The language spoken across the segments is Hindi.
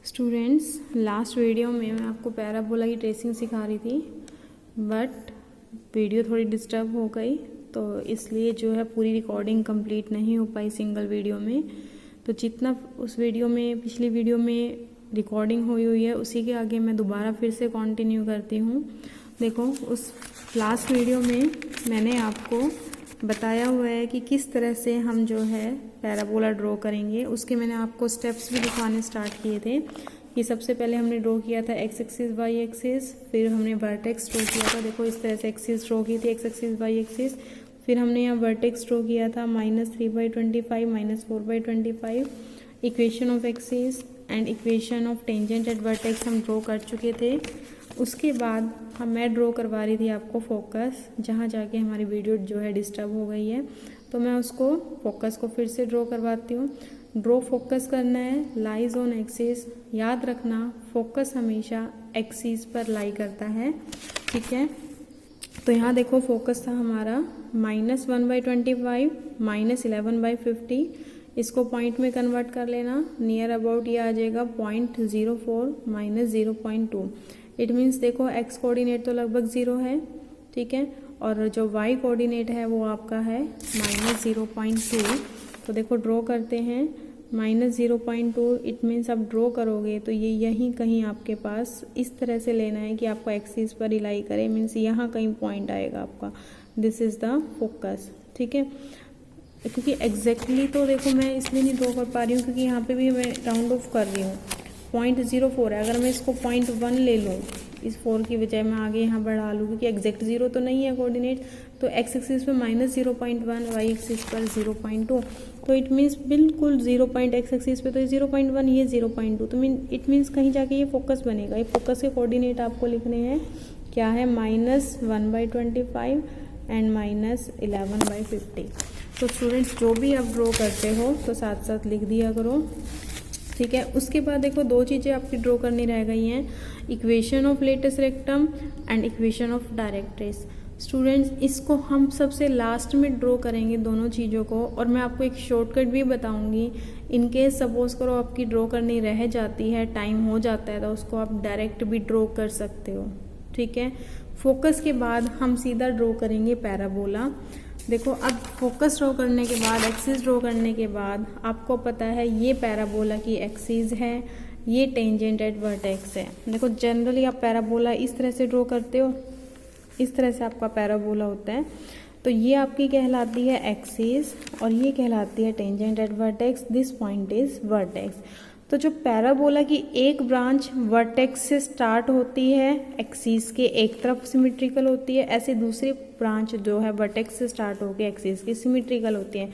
स्टूडेंट्स, लास्ट वीडियो में मैं आपको पैराबोला की ट्रेसिंग सिखा रही थी, बट वीडियो थोड़ी डिस्टर्ब हो गई, तो इसलिए जो है पूरी रिकॉर्डिंग कंप्लीट नहीं हो पाई सिंगल वीडियो में। तो जितना उस वीडियो में, पिछली वीडियो में रिकॉर्डिंग हुई है, उसी के आगे मैं दोबारा फिर से कंटिन्यू करती हूँ। देखो, उस लास्ट वीडियो में मैंने आपको बताया हुआ है कि किस तरह से हम जो है पैराबोला ड्रॉ करेंगे। उसके मैंने आपको स्टेप्स भी दिखाने स्टार्ट किए थे कि सबसे पहले हमने ड्रॉ किया था एक्स एक्सिस वाई एक्सिस, फिर हमने वर्टेक्स ड्रॉ किया था। देखो, इस तरह से एक्सिस ड्रॉ की थी, एक्स एक्सिस वाई एक्सिस। फिर हमने यहाँ वर्टेक्स ड्रॉ किया था -3/25 -4/25। Equation of axis and equation of tangent at vertex हम ड्रॉ कर चुके थे। उसके बाद मैं ड्रॉ करवा रही थी आपको फोकस, जहाँ जाके हमारी वीडियो जो है डिस्टर्ब हो गई है, तो मैं उसको फोकस को फिर से ड्रॉ करवाती हूँ। ड्रॉ फोकस करना है, लाइज ऑन एक्सिस। याद रखना, फोकस हमेशा एक्सिस पर लाई करता है, ठीक है। तो यहाँ देखो, फोकस था हमारा -1/25 -11/50। इसको पॉइंट में कन्वर्ट कर लेना, नियर अबाउट ये आ जाएगा 0.04 -0.2। इट मीन्स देखो, एक्स कोऑर्डिनेट तो लगभग 0 है, ठीक है, और जो वाई कोऑर्डिनेट है वो आपका है -0.2। तो देखो, ड्रॉ करते हैं -0.2। इट मीन्स आप ड्रॉ करोगे तो ये यहीं कहीं आपके पास इस तरह से लेना है कि आपको एक्सिस पर ही लाई करे, मीन्स यहाँ कहीं पॉइंट आएगा आपका। दिस इज़ द फोकस, ठीक है। क्योंकि एग्जैक्टली तो देखो मैं इसलिए नहीं ड्रॉ कर पा रही हूँ क्योंकि यहाँ पे भी मैं राउंड ऑफ कर रही हूँ। 0.04 है, अगर मैं इसको 0.1 ले लूँ, इस 4 की बजाय मैं आगे यहाँ बढ़ा लूँ, क्योंकि एग्जैक्ट 0 तो नहीं है कोऑर्डिनेट। तो एक्स एक्सिस पे -0.1, वाई एक्सिस पर 0.2। तो इट मीन्स बिल्कुल 0 पॉइंट एक्स एक्सिस पे तो 0.1, ये 0.2। तो इट मीन्स कहीं जाके ये फोकस बनेगा। ये फोकस के कोऑर्डिनेट आपको लिखने हैं, क्या है, -1/25 एंड -11/50। तो स्टूडेंट्स, जो भी आप ड्रॉ करते हो तो साथ साथ लिख दिया करो, ठीक है। उसके बाद देखो, दो चीज़ें आपकी ड्रॉ करनी रह गई हैं, equation of latus rectum and equation of directrix. Students, इसको हम सबसे लास्ट में ड्रॉ करेंगे दोनों चीज़ों को, और मैं आपको एक शॉर्टकट भी बताऊंगी। इनकेस सपोज करो आपकी ड्रॉ करनी रह जाती है, टाइम हो जाता है, तो उसको आप डायरेक्ट भी ड्रॉ कर सकते हो, ठीक है। फोकस के बाद हम सीधा ड्रॉ करेंगे पैराबोला। देखो, अब फोकस ड्रॉ करने के बाद, एक्सिस ड्रॉ करने के बाद आपको पता है ये पैराबोला की एक्सिस है, ये टेंजेंट एट वर्टेक्स है। देखो, जनरली आप पैराबोला इस तरह से ड्रॉ करते हो, इस तरह से आपका पैराबोला होता है। तो ये आपकी कहलाती है एक्सिस और ये कहलाती है tangent at vertex. This point is vertex. तो जो पैराबोला की एक ब्रांच वर्टेक्स से स्टार्ट होती है, एक्सिस के एक तरफ सिमेट्रिकल होती है, ऐसे दूसरी ब्रांच जो है वर्टेक्स से स्टार्ट होकर एक्सिस की सिमेट्रिकल होती है।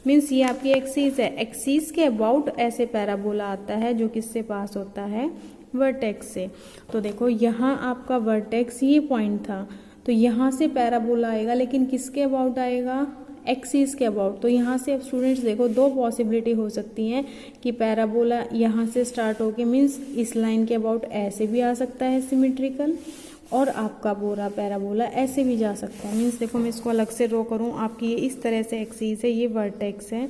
मीन्स ये आपकी एक्सिस है, एक्सिस के अबाउट ऐसे पैराबोला आता है जो किससे पास होता है, वर्टेक्स से। तो देखो, यहाँ आपका वर्टेक्स ये पॉइंट था, तो यहाँ से पैराबोला आएगा, लेकिन किसके अबाउट आएगा, एक्सिस के अबाउट। तो यहाँ से अब स्टूडेंट्स देखो, दो पॉसिबिलिटी हो सकती हैं कि पैराबोला यहाँ से स्टार्ट होके, मीन्स इस लाइन के अबाउट ऐसे भी आ सकता है सिमेट्रिकल, और आपका बोरा पैराबोला ऐसे भी जा सकता है। मीन्स देखो, मैं इसको अलग से ड्रॉ करूँ, आपकी ये इस तरह से एक्सिस है, ये वर्टेक्स है,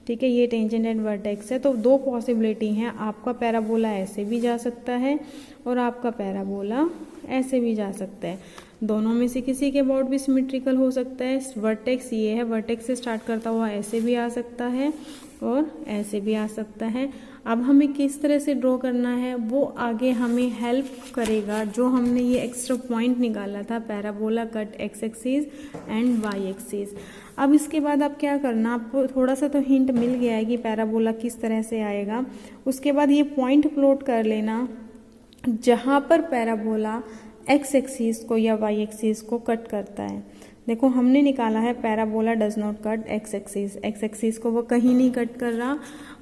ठीक है, ये टेंजेंट एंड वर्टेक्स है। तो दो पॉसिबिलिटी हैं, आपका पैराबोला ऐसे भी जा सकता है और आपका पैराबोला ऐसे भी जा सकता है। दोनों में से किसी के अबाउट भी सिमेट्रिकल हो सकता है। वर्टेक्स ये है, वर्टेक्स से स्टार्ट करता हुआ ऐसे भी आ सकता है और ऐसे भी आ सकता है। अब हमें किस तरह से ड्रॉ करना है वो आगे हमें हेल्प करेगा, जो हमने ये एक्स्ट्रा पॉइंट निकाला था, parabola cut X axis and Y axis. अब इसके बाद आप क्या करना, आपको थोड़ा सा तो हिंट मिल गया है कि पैराबोला किस तरह से आएगा। उसके बाद ये पॉइंट प्लॉट कर लेना जहाँ पर पैराबोला एक्स एक्सिस को या वाई एक्सिस को कट करता है। देखो, हमने निकाला है parabola does not cut X axis. X axis को वो कहीं नहीं कट कर रहा,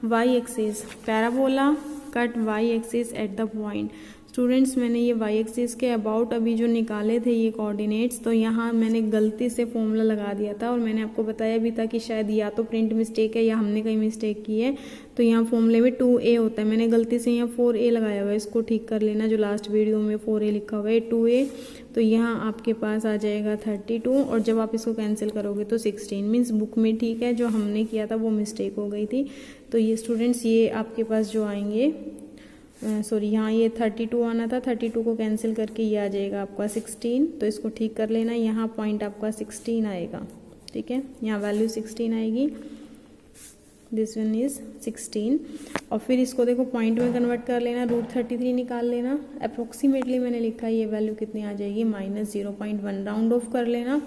Y axis, parabola cut Y axis at the point. Students, मैंने ये वाई एक्सिस के अबाउट अभी जो निकाले थे ये कोऑर्डिनेट्स, तो यहाँ मैंने गलती से फॉर्मूला लगा दिया था, और मैंने आपको बताया भी था कि शायद या तो प्रिंट मिस्टेक है या हमने कहीं मिस्टेक की है। तो यहाँ फॉर्मूले में 2a होता है, मैंने गलती से यहाँ 4a लगाया हुआ है, इसको ठीक कर लेना। जो लास्ट वीडियो में 4a लिखा हुआ है, 2a, तो यहाँ आपके पास आ जाएगा 32, और जब आप इसको कैंसिल करोगे तो 16। मीन्स बुक में ठीक है, जो हमने किया था वो मिस्टेक हो गई थी। तो ये स्टूडेंट्स, ये आपके पास जो आएंगे सॉरी यहाँ ये 32 आना था, 32 को कैंसिल करके ये आ जाएगा आपका 16, तो इसको ठीक कर लेना। यहाँ पॉइंट आपका 16 आएगा, ठीक है, यहाँ वैल्यू 16 आएगी, दिस वन इज 16। और फिर इसको देखो पॉइंट में कन्वर्ट कर लेना, √33 निकाल लेना। अप्रोक्सीमेटली मैंने लिखा है ये वैल्यू कितनी आ जाएगी, -0.1, राउंड ऑफ कर लेना,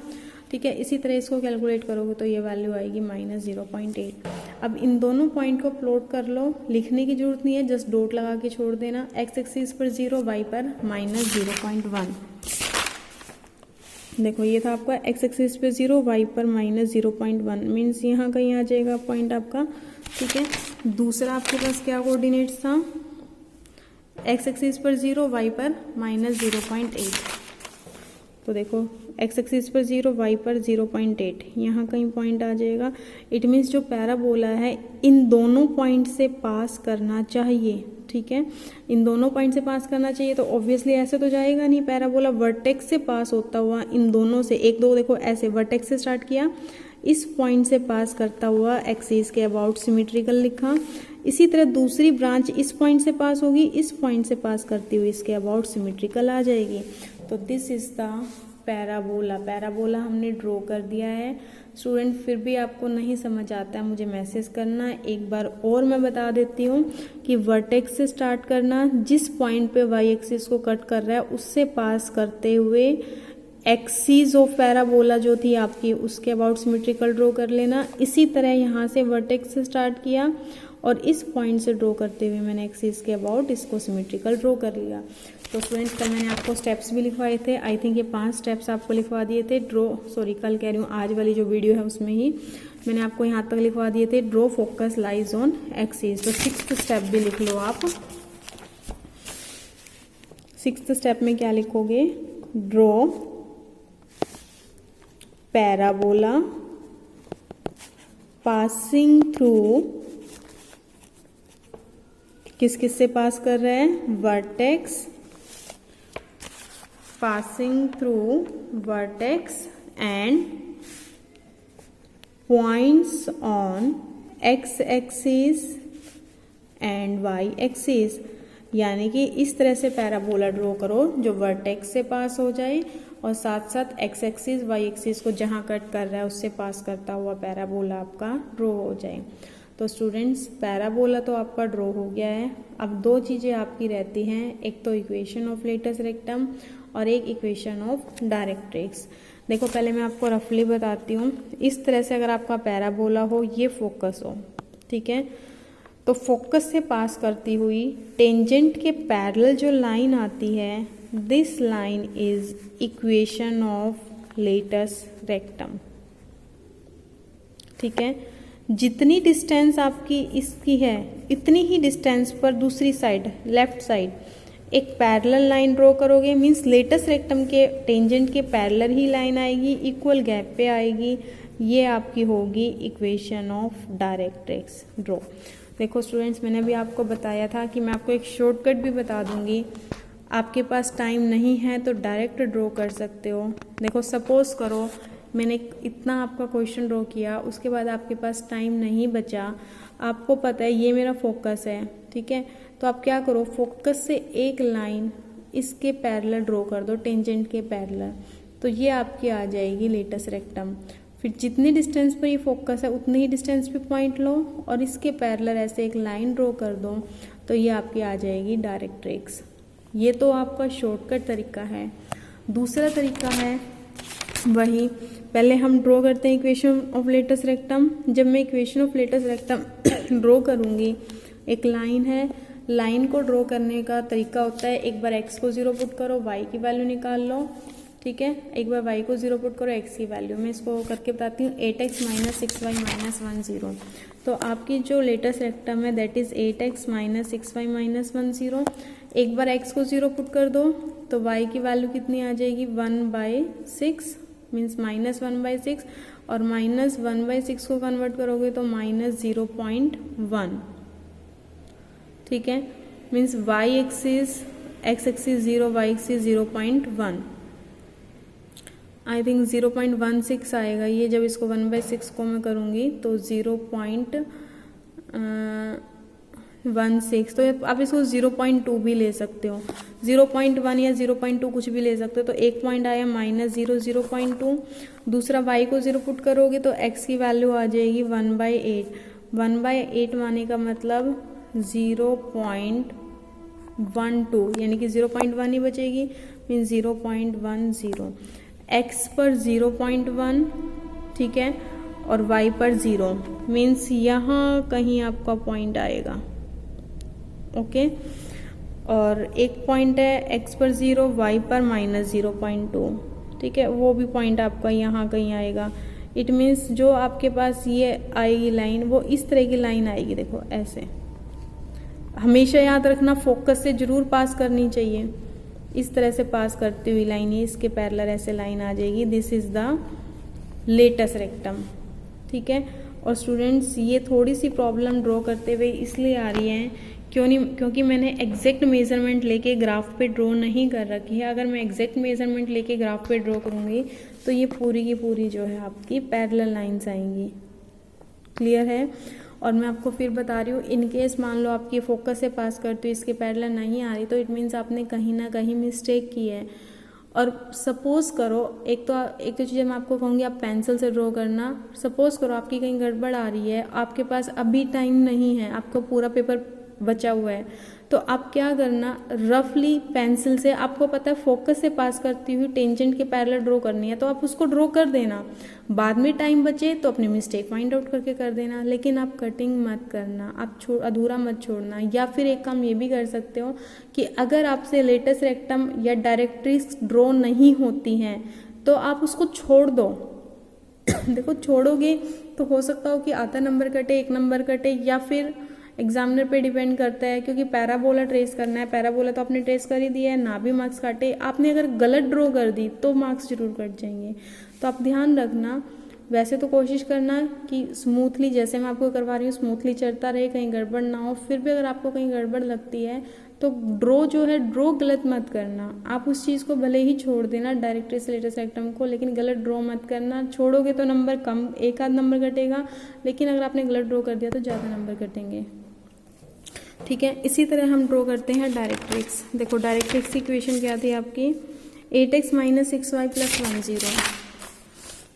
ठीक है। इसी तरह इसको कैलकुलेट करोगे तो ये वैल्यू आएगी -0.8। अब इन दोनों पॉइंट को प्लॉट कर लो, लिखने की जरूरत नहीं है, जस्ट डॉट लगा के छोड़ देना। x एक्सिस पर 0, y पर -0.1। देखो ये था आपका x एक्सिस पे 0, y पर -0.1, मीन्स यहाँ कहीं आ जाएगा पॉइंट आपका, ठीक है। दूसरा आपके पास क्या कोऑर्डिनेट्स था, x एक्सिस पर 0, y पर -0.8। तो देखो x एक्सिस पर 0, y पर 0.8, यहाँ कहीं पॉइंट आ जाएगा। इट मीन्स जो पैराबोला है इन दोनों पॉइंट से पास करना चाहिए, ठीक है, इन दोनों पॉइंट से पास करना चाहिए। तो ऑब्वियसली ऐसे तो जाएगा नहीं, पैराबोला वर्टेक्स से पास होता हुआ इन दोनों से, एक दो देखो ऐसे वर्टेक्स से स्टार्ट किया, इस पॉइंट से पास करता हुआ एक्सिस के अबाउट सिमेट्रिकल लिखा। इसी तरह दूसरी ब्रांच इस पॉइंट से पास होगी, इस पॉइंट से पास करती हुई इसके अबाउट सिमेट्रिकल आ जाएगी। तो this is the parabola. Parabola हमने ड्रॉ कर दिया है। स्टूडेंट फिर भी आपको नहीं समझ आता है, मुझे मैसेज करना। एक बार और मैं बता देती हूँ कि वर्टेक्स से स्टार्ट करना, जिस पॉइंट पे वाई एक्सिस को कट कर रहा है उससे पास करते हुए एक्सिस ऑफ पैराबोला जो थी आपकी उसके अबाउट सिमेट्रिकल ड्रॉ कर लेना। इसी तरह यहाँ से वर्टेक्स से स्टार्ट किया और इस पॉइंट से ड्रॉ करते हुए मैंने एक्सिस के अबाउट इसको सिमेट्रिकल ड्रॉ कर लिया। तो स्टूडेंट्स कल मैंने आपको स्टेप्स भी लिखवाए थे, आई थिंक ये 5 स्टेप्स आपको लिखवा दिए थे। कल कह रही हूँ, आज वाली जो वीडियो है उसमें ही मैंने आपको यहाँ तक लिखवा दिए थे, draw focus lies on axis. तो 6th स्टेप भी लिख लो आप। 6th स्टेप में क्या लिखोगे, ड्रॉ पैराबोला पासिंग थ्रू, किस किस से पास कर रहे हैं, vertex, passing through vertex and points on x axis and y axis। यानी कि इस तरह से पैराबोला ड्रॉ करो जो वर्टेक्स से पास हो जाए और साथ साथ x एक्सिस y एक्सिस को जहां कट कर रहा है उससे पास करता हुआ पैराबोला आपका ड्रॉ हो जाए। तो स्टूडेंट्स पैराबोला तो आपका ड्रॉ हो गया है। अब 2 चीज़ें आपकी रहती हैं, एक तो इक्वेशन ऑफ लेटस रेक्टम और एक इक्वेशन ऑफ डायरेक्ट्रिक्स। देखो पहले मैं आपको रफली बताती हूँ। इस तरह से अगर आपका पैराबोला हो, ये फोकस हो, ठीक है, तो फोकस से पास करती हुई टेंजेंट के पैरेलल जो लाइन आती है, this line is equation of latus rectum, ठीक है। जितनी डिस्टेंस आपकी इसकी है इतनी ही डिस्टेंस पर दूसरी साइड, लेफ्ट साइड एक पैरेलल लाइन ड्रॉ करोगे, मींस लेटस रेक्टम के टेंजेंट के पैरेलल ही लाइन आएगी, इक्वल गैप पे आएगी। ये आपकी होगी इक्वेशन ऑफ डायरेक्ट्रिक्स ड्रॉ। देखो स्टूडेंट्स, मैंने भी आपको बताया था कि मैं आपको एक शॉर्टकट भी बता दूंगी। आपके पास टाइम नहीं है तो डायरेक्ट ड्रॉ कर सकते हो। देखो सपोज करो मैंने इतना आपका क्वेश्चन ड्रॉ किया, उसके बाद आपके पास टाइम नहीं बचा, आपको पता है ये मेरा फोकस है, ठीक है, तो आप क्या करो, फोकस से एक लाइन इसके पैरेलल ड्रॉ कर दो, टेंजेंट के पैरेलल, तो ये आपकी आ जाएगी लेटस रेक्टम। फिर जितनी डिस्टेंस पर ये फोकस है उतनी ही डिस्टेंस पे पॉइंट लो और इसके पैरेलल ऐसे एक लाइन ड्रॉ कर दो, तो ये आपकी आ जाएगी डायरेक्ट्रिक्स। ये तो आपका शॉर्टकट तरीका है। दूसरा तरीका है वही, पहले हम ड्रॉ करते हैं इक्वेशन ऑफ लेटस रेक्टम। जब मैं equation of latus rectum draw करूँगी, एक लाइन है, लाइन को ड्रॉ करने का तरीका होता है, एक बार x को 0 पुट करो, y की वैल्यू निकाल लो, ठीक है, एक बार y को 0 पुट करो, x की वैल्यू। मैं इसको करके बताती हूँ, 8x - 6y - 1 0। तो आपकी जो लेटस रेक्टम है दैट इज 8x - 6y - 1 0। एक बार x को 0 पुट कर दो तो y की वैल्यू कितनी आ जाएगी, 1/6, मीन्स -1/6, और -1/6 को कन्वर्ट करोगे तो -0.1, ठीक है, means y axis, x axis 0, y axis 0.1, I think 0.16 आएगा ये। जब इसको 1/6 को मैं करूँगी तो 0.16, तो आप इसको 0.2 भी ले सकते हो, 0.1 या 0.2 कुछ भी ले सकते हो। तो एक पॉइंट आया -0, 0.2। दूसरा y को 0 पुट करोगे तो x की वैल्यू आ जाएगी 1/8। 1/8 माने का मतलब 0.12, यानी कि 0.1 ही बचेगी, मीन 0.10। x पर 0.1, ठीक है, और y पर 0, मीन्स यहाँ कहीं आपका पॉइंट आएगा। ओके, और एक पॉइंट है x पर 0, y पर -0.2, ठीक है, वो भी पॉइंट आपका यहाँ कहीं आएगा। इट मीन्स जो आपके पास ये आएगी लाइन, वो इस तरह की लाइन आएगी, देखो ऐसे। हमेशा याद रखना, फोकस से जरूर पास करनी चाहिए। इस तरह से पास करती हुई लाइन, ये इसके पैरेलल ऐसे लाइन आ जाएगी। This is the latus rectum, ठीक है। और स्टूडेंट्स, ये थोड़ी सी प्रॉब्लम ड्रॉ करते हुए इसलिए आ रही है क्योंकि मैंने एग्जैक्ट मेजरमेंट लेके ग्राफ पे ड्रॉ नहीं कर रखी है। अगर मैं एग्जैक्ट मेजरमेंट लेके ग्राफ पे ड्रॉ करूँगी तो ये पूरी की पूरी जो है आपकी पैरेलल लाइंस आएंगी। क्लियर है? और मैं आपको फिर बता रही हूँ, इन केस मान लो आपकी फोकस से पास करती हूँ, इसके पैरेलल नहीं आ रही, तो इट मीन्स आपने कहीं ना कहीं मिस्टेक की है। और सपोज करो, एक तो चीज़ मैं आपको कहूँगी, आप पेंसिल से ड्रॉ करना। सपोज करो आपकी कहीं गड़बड़ आ रही है, आपके पास अभी टाइम नहीं है, आपका पूरा पेपर बचा हुआ है, तो आप क्या करना, रफली पेंसिल से, आपको पता है फोकस से पास करती हुई टेंजेंट के पैरेलल ड्रॉ करनी है, तो आप उसको ड्रॉ कर देना। बाद में टाइम बचे तो अपनी मिस्टेक फाइंड आउट करके कर देना, लेकिन आप कटिंग मत करना, आप अधूरा मत छोड़ना। या फिर एक काम ये भी कर सकते हो कि अगर आपसे लेटस रेक्टम या डायरेक्ट्रिक्स ड्रॉ नहीं होती हैं तो आप उसको छोड़ दो। देखो, छोड़ोगे तो हो सकता हो कि आधा नंबर कटे, 1 नंबर कटे, या फिर एग्जामिनर पे डिपेंड करता है, क्योंकि पैराबोला ट्रेस करना है। पैराबोला तो आपने ट्रेस कर ही दिया है, ना भी मार्क्स काटे। आपने अगर गलत ड्रॉ कर दी तो मार्क्स जरूर कट जाएंगे। तो आप ध्यान रखना। वैसे तो कोशिश करना कि स्मूथली, जैसे मैं आपको करवा रही हूँ, स्मूथली चलता रहे, कहीं गड़बड़ ना हो। फिर भी अगर आपको कहीं गड़बड़ लगती है तो ड्रॉ जो है, ड्रॉ गलत मत करना। आप उस चीज़ को भले ही छोड़ देना, डायरेक्ट्रिक्स लेटस रेक्टम को, लेकिन गलत ड्रॉ मत करना। छोड़ोगे तो नंबर कम, 1 आध नंबर कटेगा, लेकिन अगर आपने गलत ड्रॉ कर दिया तो ज़्यादा नंबर कटेंगे। ठीक है, इसी तरह हम ड्रॉ करते हैं डायरेक्ट्रिक्स। देखो, डायरेक्ट्रिक्स की इक्वेशन क्या थी आपकी, 8x - 6y + 1 0।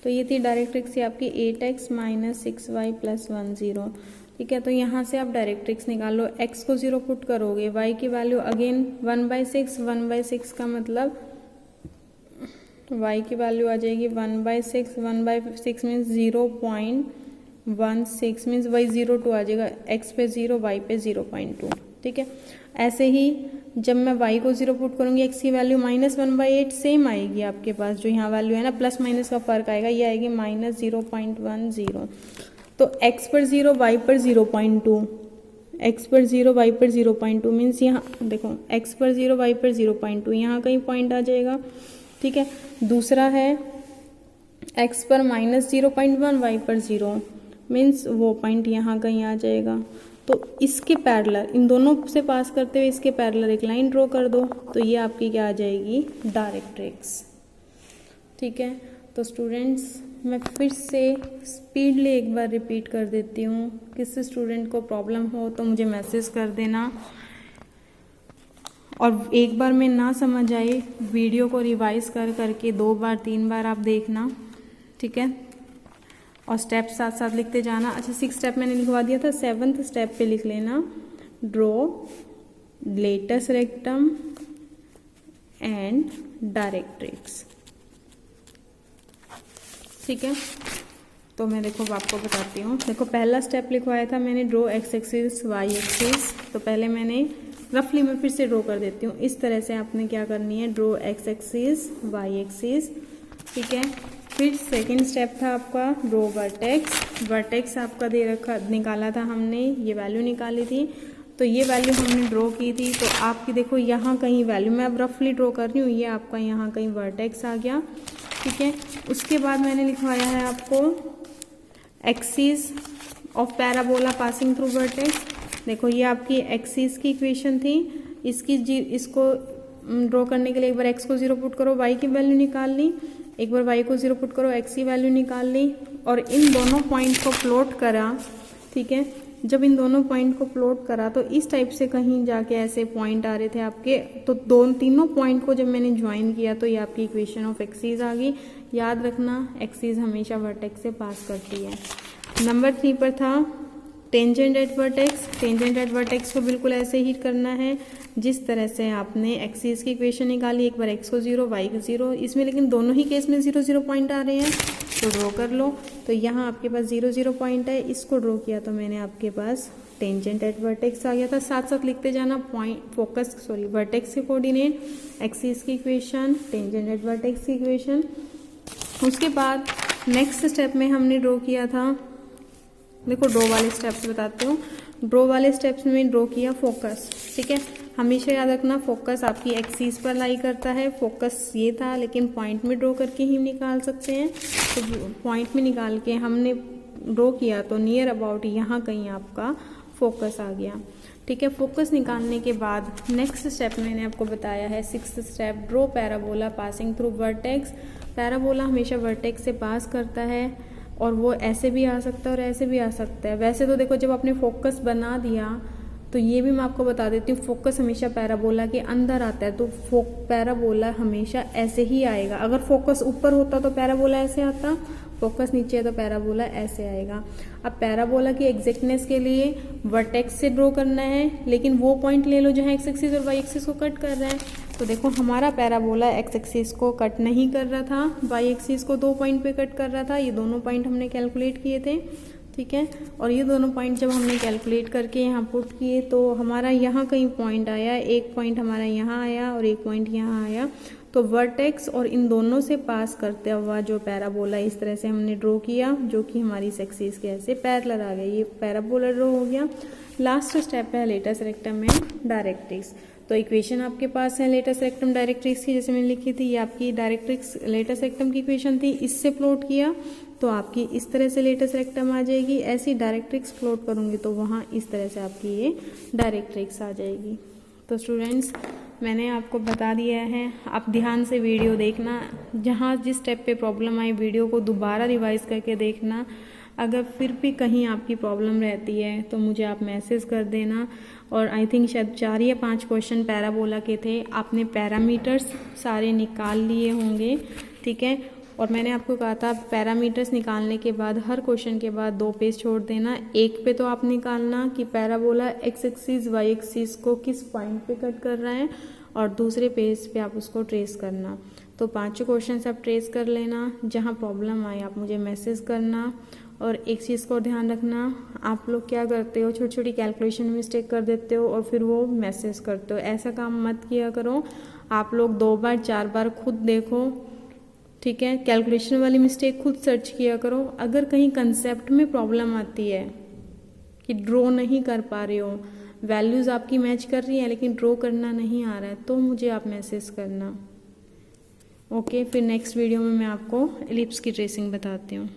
तो ये थी डायरेक्ट्रिक्स थी आपकी 8x - 6y + 1 0। ठीक है, तो यहाँ से आप डायरेक्ट्रिक्स निकालो। x को 0 पुट करोगे, y की वैल्यू अगेन 1/6, 1/6 का मतलब y की वैल्यू आ जाएगी 1/6, 1/6 मीन्स 0.16, मीन्स y 0.2 आ जाएगा। x पे 0, y पे 0.2। ठीक है, ऐसे ही जब मैं y को 0 पुट करूँगी, x की वैल्यू -1/8 सेम आएगी आपके पास, जो यहाँ वैल्यू है ना, प्लस माइनस का फर्क आएगा, ये आएगी -0.10। तो x पर 0, y पर 0.2, x पर 0, y पर 0.2, मीन्स यहाँ देखो, x पर 0, y पर 0.2, यहाँ कहीं पॉइंट आ जाएगा। ठीक है, दूसरा है x पर -0.1, y पर 0, मीन्स वो पॉइंट यहाँ कहीं आ जाएगा। तो इसके पैरेलल, इन दोनों से पास करते हुए इसके पैरेलल एक लाइन ड्रॉ कर दो, तो ये आपकी क्या आ जाएगी, डायरेक्ट्रिक्स। ठीक है, तो स्टूडेंट्स मैं फिर से स्पीडली एक बार रिपीट कर देती हूँ। किसी स्टूडेंट को प्रॉब्लम हो तो मुझे मैसेज कर देना, और एक बार में ना समझ आए, वीडियो को रिवाइज करके 2 बार 3 बार आप देखना। ठीक है, और स्टेप साथ साथ लिखते जाना। अच्छा, 6 स्टेप मैंने लिखवा दिया था, 7th स्टेप पे लिख लेना, draw latus rectum and directrix. ठीक है, तो मैं देखो आपको बताती हूँ। देखो, पहला स्टेप लिखवाया था मैंने, draw x axis y axis. तो पहले मैंने रफली मैं फिर से ड्रॉ कर देती हूँ। इस तरह से आपने क्या करनी है, draw x axis y axis. ठीक है, फिर सेकंड स्टेप था आपका ड्रॉ वर्टेक्स। वर्टेक्स आपका दे रखा, निकाला था हमने, ये वैल्यू निकाली थी, तो ये वैल्यू हमने ड्रॉ की थी। तो आपकी देखो यहाँ कहीं वैल्यू, मैं अब रफली ड्रॉ कर रही हूँ, ये आपका यहाँ कहीं वर्टेक्स आ गया। ठीक है, उसके बाद मैंने लिखवाया है आपको axis of parabola passing through vertex. देखो, ये आपकी एक्सिस की इक्वेशन थी, इसको ड्रॉ करने के लिए एक बार x को 0 पुट करो, y की वैल्यू निकाल ली, एक बार y को 0 पुट करो, x की वैल्यू निकाल ली, और इन दोनों पॉइंट को प्लॉट करा। ठीक है, जब इन दोनों पॉइंट को प्लॉट करा तो इस टाइप से कहीं जाके ऐसे पॉइंट आ रहे थे आपके, तो तीनों पॉइंट को जब मैंने ज्वाइन किया तो ये आपकी इक्वेशन ऑफ एक्सिस आ गई। याद रखना एक्सिस हमेशा वर्टेक्स से पास करती है। नंबर 3 पर था tangent at vertex. Tangent at vertex को बिल्कुल ऐसे ही करना है जिस तरह से आपने एक्सिस की इक्वेशन निकाली, एक बार x को 0 y को 0, इसमें लेकिन दोनों ही केस में 0 0 पॉइंट आ रहे हैं तो ड्रॉ कर लो। तो यहाँ आपके पास 0 0 पॉइंट है, इसको ड्रॉ किया तो मैंने आपके पास टेंजेंट एट वर्टेक्स आ गया था। साथ साथ लिखते जाना पॉइंट वर्टेक्स के कोऑर्डिनेट, एक्सिस की इक्वेशन, टेंजेंट एट वर्टेक्स की इक्वेशन। उसके बाद नेक्स्ट स्टेप में हमने ड्रॉ किया था, देखो ड्रॉ वाले स्टेप्स बताते हूँ। ड्रॉ वाले स्टेप्स में ड्रॉ किया फोकस, ठीक है। हमेशा याद रखना फोकस आपकी एक्सिस पर लाई करता है। फोकस ये था लेकिन पॉइंट में ड्रॉ करके ही निकाल सकते हैं, तो पॉइंट में निकाल के हमने ड्रॉ किया तो नियर अबाउट यहाँ कहीं आपका फोकस आ गया, ठीक है। फोकस निकालने के बाद नेक्स्ट स्टेप मैंने आपको बताया है 6th step, draw parabola passing through vertex. Parabola हमेशा वर्टेक्स से पास करता है और वो ऐसे भी आ सकता है और ऐसे भी आ सकता है। वैसे तो देखो जब आपने फोकस बना दिया तो ये भी मैं आपको बता देती हूँ, फोकस हमेशा पैराबोला के अंदर आता है, तो पैराबोला हमेशा ऐसे ही आएगा। अगर फोकस ऊपर होता तो पैराबोला ऐसे आता, फोकस नीचे है तो पैराबोला ऐसे आएगा। अब पैराबोला की एग्जैक्टनेस के लिए वर्टेक्स से ड्रॉ करना है, लेकिन वो पॉइंट ले लो जहाँ एक्स एक्सिस और वाई एक्सिस को कट कर रहा है। तो देखो हमारा पैराबोला एक्स एक्सिस को कट नहीं कर रहा था, वाई एक्सिस को 2 पॉइंट पे कट कर रहा था। ये दोनों पॉइंट हमने कैलकुलेट किए थे, ठीक है। और ये दोनों पॉइंट जब हमने कैलकुलेट करके यहाँ पुट किए तो हमारा यहाँ कहीं पॉइंट आया, एक पॉइंट हमारा यहाँ आया और एक पॉइंट यहाँ आया। तो वर्टेक्स और इन दोनों से पास करते हुआ जो पैराबोला इस तरह से हमने ड्रॉ किया, जो कि हमारी एक्सिस के ऐसे पैरेलल आ गया, ये पैराबोला ड्रॉ हो गया। लास्ट स्टेप है लेटस रेक्टम एंड डायरेक्ट्रिक्स। तो इक्वेशन आपके पास है लेटस रेक्टम डायरेक्ट्रिक्स की, जैसे मैंने लिखी थी, ये आपकी डायरेक्ट्रिक्स लेटस रेक्टम की इक्वेशन थी। इससे प्लॉट किया तो आपकी इस तरह से लेटस रेक्टम आ जाएगी। ऐसी डायरेक्ट्रिक्स प्लॉट करूंगी तो वहाँ इस तरह से आपकी ये डायरेक्ट्रिक्स आ जाएगी। तो स्टूडेंट्स मैंने आपको बता दिया है, आप ध्यान से वीडियो देखना, जहाँ जिस स्टेप पे प्रॉब्लम आई वीडियो को दोबारा रिवाइज करके देखना। अगर फिर भी कहीं आपकी प्रॉब्लम रहती है तो मुझे आप मैसेज कर देना। और आई थिंक शायद 4 या 5 क्वेश्चन पैराबोला के थे, आपने पैरामीटर्स सारे निकाल लिए होंगे, ठीक है। और मैंने आपको कहा था पैरामीटर्स निकालने के बाद हर क्वेश्चन के बाद 2 पेज छोड़ देना। एक पे तो आप निकालना कि parabola X axis Y axis को किस पॉइंट पे कट कर रहा है, और दूसरे पेज पे आप उसको ट्रेस करना। तो 5 क्वेश्चन आप ट्रेस कर लेना, जहाँ प्रॉब्लम आए आप मुझे मैसेज करना। और एक चीज़ को ध्यान रखना, आप लोग क्या करते हो, छोटी छोटी कैलकुलेशन में मिस्टेक कर देते हो और फिर वो मैसेज करते हो। ऐसा काम मत किया करो। आप लोग 2 बार 4 बार खुद देखो, ठीक है। कैलकुलेशन वाली मिस्टेक खुद सर्च किया करो। अगर कहीं कंसेप्ट में प्रॉब्लम आती है कि ड्रॉ नहीं कर पा रहे हो, वैल्यूज़ आपकी मैच कर रही है लेकिन ड्रॉ करना नहीं आ रहा है, तो मुझे आप मैसेज करना, ओके। फिर नेक्स्ट वीडियो में मैं आपको एलिप्स की ट्रेसिंग बताती हूँ।